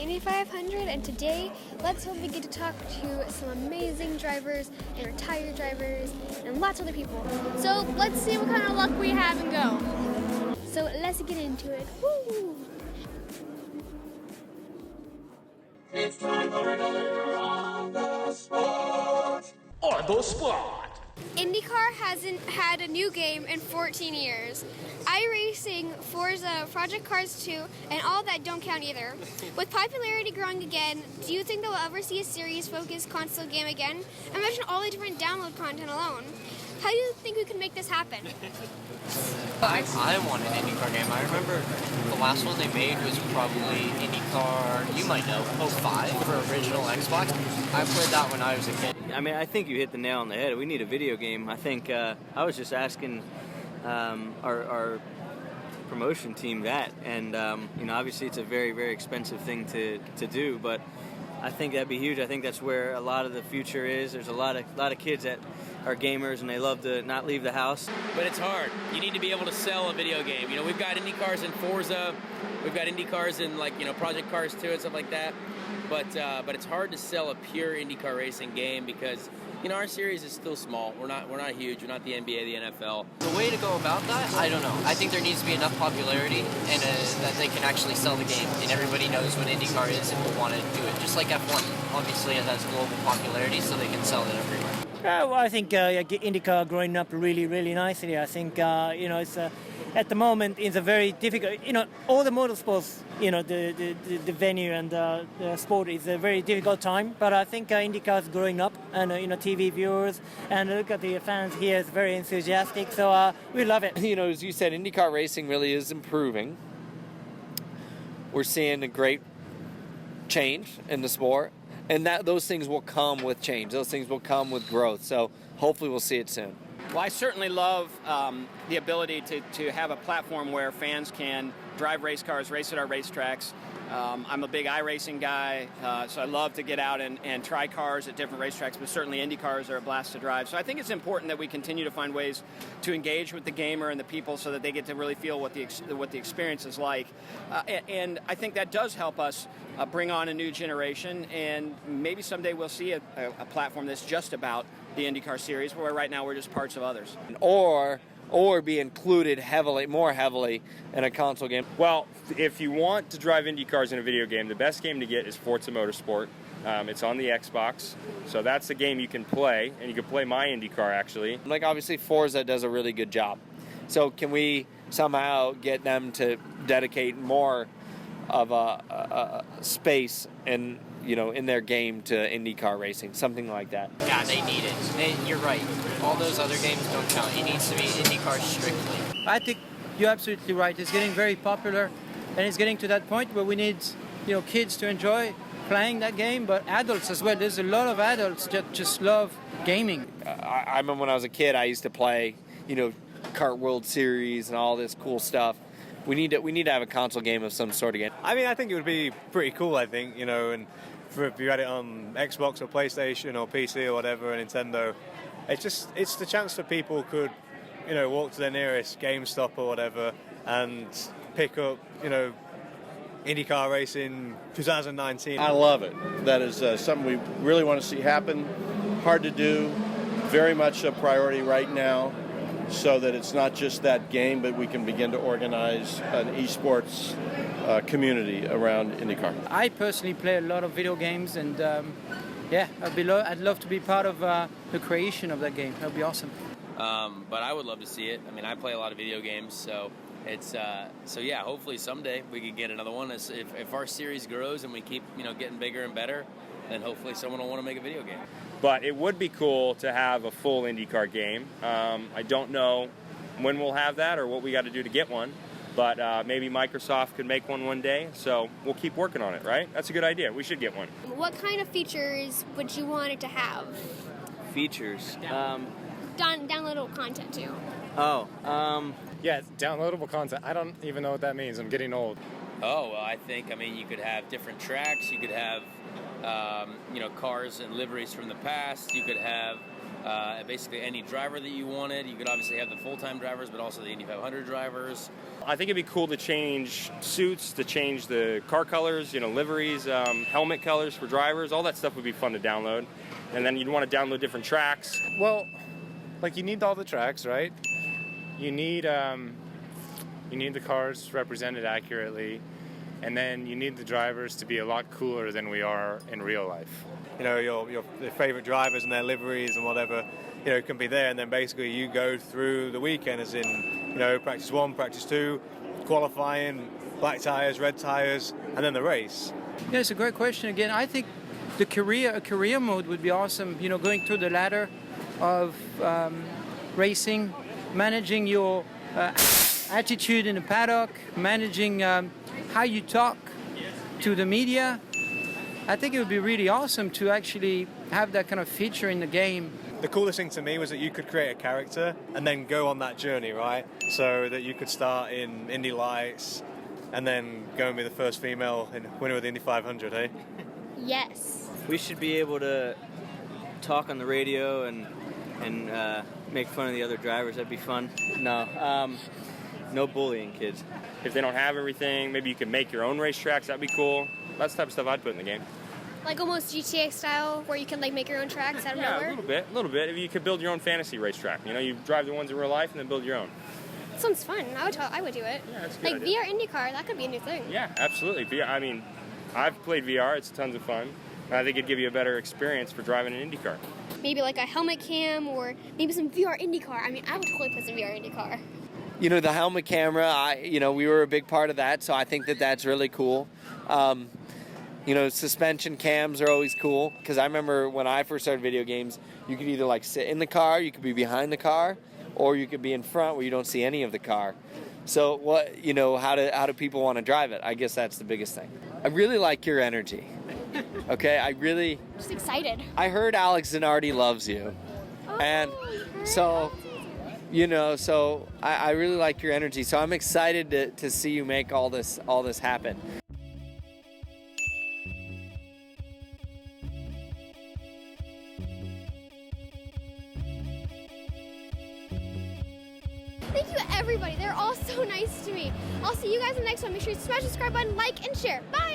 Indy 500, and today let's hope we get to talk to some amazing drivers and retired drivers and lots of other people. So let's see what kind of luck we have and go. So let's get into it. Woo! It's time for another On the Spot. On the Spot. IndyCar hasn't had a new game in 14 years. iRacing, Forza, Project Cars 2, and all that don't count either. With popularity growing again, do you think that we'll ever see a series-focused console game again? Imagine all the different download content alone. How do you think we can make this happen? I want an IndyCar game. I remember the last one they made was probably IndyCar, you might know, 05 for original Xbox. I played that when I was a kid. I mean, I think you hit the nail on the head. We need a video game. I think I was just asking our promotion team that, and obviously it's a very, very expensive thing to do, but I think that'd be huge. I think that's where a lot of the future is. There's a lot of kids that are gamers and they love to not leave the house. But it's hard. You need to be able to sell a video game. You know, we've got IndyCars in Forza, we've got IndyCars in Project Cars 2 and stuff like that. But it's hard to sell a pure IndyCar racing game because our series is still small. We're not huge. We're not the NBA, the NFL. The way to go about that, I don't know. I think there needs to be enough popularity and that they can actually sell the game, and everybody knows what IndyCar is and will want to do it. Just like F1, obviously it has global popularity, so they can sell it everywhere. Well, I think IndyCar growing up really, really nicely. I think it's at the moment it's a very difficult. All the motorsports, the venue and the sport is a very difficult time. But I think IndyCar is growing up, and TV viewers and look at the fans here is very enthusiastic. So we love it. As you said, IndyCar racing really is improving. We're seeing a great change in the sport. And those things will come with change. Those things will come with growth. So hopefully we'll see it soon. Well, I certainly love the ability to have a platform where fans can drive race cars, race at our racetracks. I'm a big iRacing guy, so I love to get out and try cars at different racetracks, but certainly Indy cars are a blast to drive. So I think it's important that we continue to find ways to engage with the gamer and the people so that they get to really feel what the experience is like. And I think that does help us bring on a new generation, and maybe someday we'll see a platform that's just about the IndyCar series, where right now we're just parts of others. Or be included more heavily in a console game. Well, if you want to drive Indy cars in a video game, the best game to get is Forza Motorsport. It's on the Xbox, so that's the game you can play, and you can play my IndyCar actually. Obviously Forza does a really good job. So can we somehow get them to dedicate more of a space in their game to IndyCar racing, something like that? Yeah, they need it. You're right. All those other games don't count. It needs to be IndyCar strictly. I think you're absolutely right. It's getting very popular, and it's getting to that point where we need, kids to enjoy playing that game, but adults as well. There's a lot of adults that just love gaming. I remember when I was a kid, I used to play, Kart World Series and all this cool stuff. We need to have a console game of some sort again. I mean, I think it would be pretty cool, I think, and if you had it on Xbox or PlayStation or PC or whatever, or Nintendo, it's the chance that people could, walk to their nearest GameStop or whatever and pick up, IndyCar racing 2019. I love it. That is something we really want to see happen. Hard to do, very much a priority right now, so that it's not just that game, but we can begin to organize an esports community around IndyCar. I personally play a lot of video games, and I'd love to be part of the creation of that game. That would be awesome. But I would love to see it. I mean, I play a lot of video games, so it's hopefully someday we could get another one. If our series grows and we keep getting bigger and better, then hopefully someone will want to make a video game. But it would be cool to have a full IndyCar game. I don't know when we'll have that or what we got to do to get one, but maybe Microsoft could make one day, so we'll keep working on it, right? That's a good idea. We should get one. What kind of features would you want it to have? Features. Downloadable content too. Yeah, downloadable content. I don't even know what that means. I'm getting old. Oh, well, I think, you could have different tracks. You could have, cars and liveries from the past. You could have basically any driver that you wanted. You could obviously have the full-time drivers, but also the Indy 500 drivers. I think it'd be cool to change suits, to change the car colors, liveries, helmet colors for drivers. All that stuff would be fun to download. And then you'd want to download different tracks. Well, you need all the tracks, right? You need the cars represented accurately, and then you need the drivers to be a lot cooler than we are in real life. Your favorite drivers and their liveries and whatever, can be there, and then basically you go through the weekend as in, practice 1, practice 2, qualifying, black tires, red tires, and then the race. Yeah, it's a great question. Again, I think a career mode would be awesome. Going through the ladder of racing, managing your attitude in the paddock, managing how you talk to the media. I think it would be really awesome to actually have that kind of feature in the game. The coolest thing to me was that you could create a character and then go on that journey, right? So that you could start in Indy Lights and then go and be the first female winner of the Indy 500, eh? Yes. We should be able to talk on the radio and make fun of the other drivers. That'd be fun. No bullying, kids. If they don't have everything, maybe you could make your own racetracks. That'd be cool. That's the type of stuff I'd put in the game. Like almost GTA style, where you can make your own tracks out of nowhere? A little bit. If you could build your own fantasy racetrack. You drive the ones in real life and then build your own. Sounds fun. I would do it. Yeah, that's a good idea. VR IndyCar, that could be a new thing. Yeah, absolutely. VR, I've played VR. It's tons of fun. And I think it'd give you a better experience for driving an IndyCar. Maybe like a helmet cam or maybe some VR IndyCar. I would totally put some VR IndyCar. The helmet camera, we were a big part of that, so I think that's really cool. Suspension cams are always cool, because I remember when I first started video games, you could either sit in the car, you could be behind the car, or you could be in front where you don't see any of the car. So how do people want to drive it? I guess that's the biggest thing. I really like your energy. Okay, Just excited. I heard Alex Zanardi loves you. And so, I really like your energy. So I'm excited to see you make all this happen. Thank you, everybody. They're all so nice to me. I'll see you guys in the next one. Make sure you smash the subscribe button, like, and share. Bye!